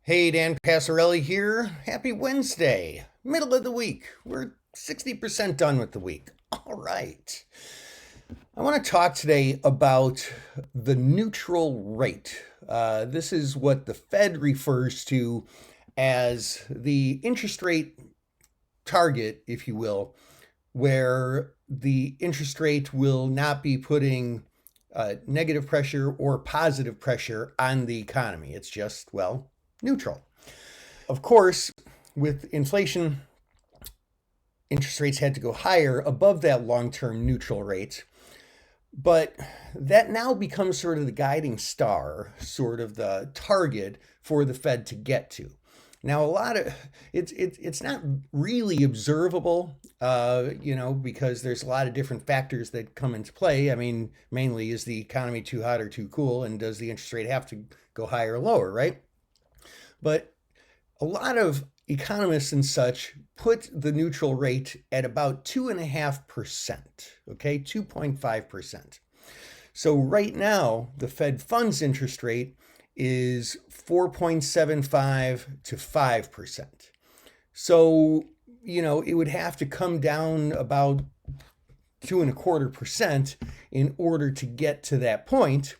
Hey, Dan Passarelli here. Happy Wednesday, middle of the week. We're 60% done with the week. All right. I want to talk today about the neutral rate. This is what the Fed refers to as the interest rate target, if you will, where the interest rate will not be putting negative pressure or positive pressure on the economy. It's just, well, neutral. Of course, with inflation, interest rates had to go higher above that long-term neutral rate. But that now becomes sort of the guiding star, sort of the target for the Fed to get to. Now, a lot of it's not really observable, because there's a lot of different factors that come into play. I mean, mainly is the economy too hot or too cool, and does the interest rate have to go higher or lower, right? But a lot of economists and such put the neutral rate at about 2.5%, okay, 2.5%. So right now, the Fed funds interest rate is 4.75 to 5%. So, it would have to come down about 2.25% in order to get to that point.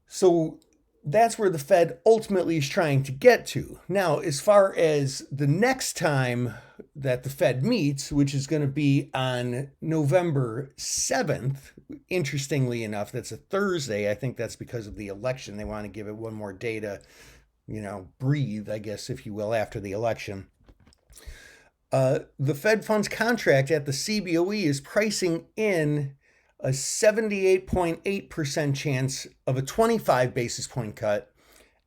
So that's where the Fed ultimately is trying to get to. Now, as far as the next time that the Fed meets, which is going to be on November 7th, interestingly enough, that's a Thursday. I think that's because of the election. They want to give it one more day to, breathe, I guess, if you will, after the election. The Fed funds contract at the CBOE is pricing in a 78.8% chance of a 25 basis point cut,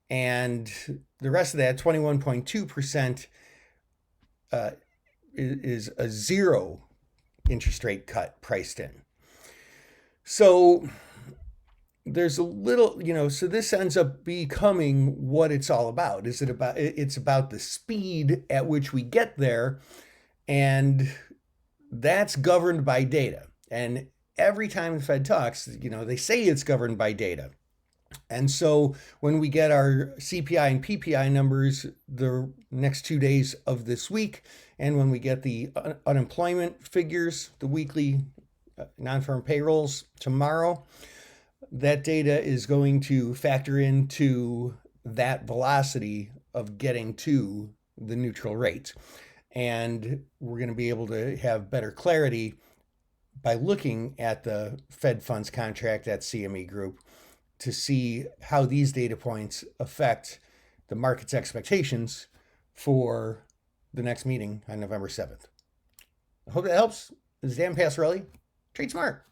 and the rest of that, 21.2%, is a zero interest rate cut priced in. So there's a little, so this ends up becoming what it's all about. It's about the speed at which we get there, and that's governed by data. And every time the Fed talks, they say it's governed by data. And so when we get our CPI and PPI numbers the next 2 days of this week, and when we get the unemployment figures, the weekly non-farm payrolls tomorrow, that data is going to factor into that velocity of getting to the neutral rate. And we're going to be able to have better clarity by looking at the Fed funds contract at CME Group to see how these data points affect the market's expectations for the next meeting on November 7th. I hope that helps. This is Dan Passarelli. Trade smart.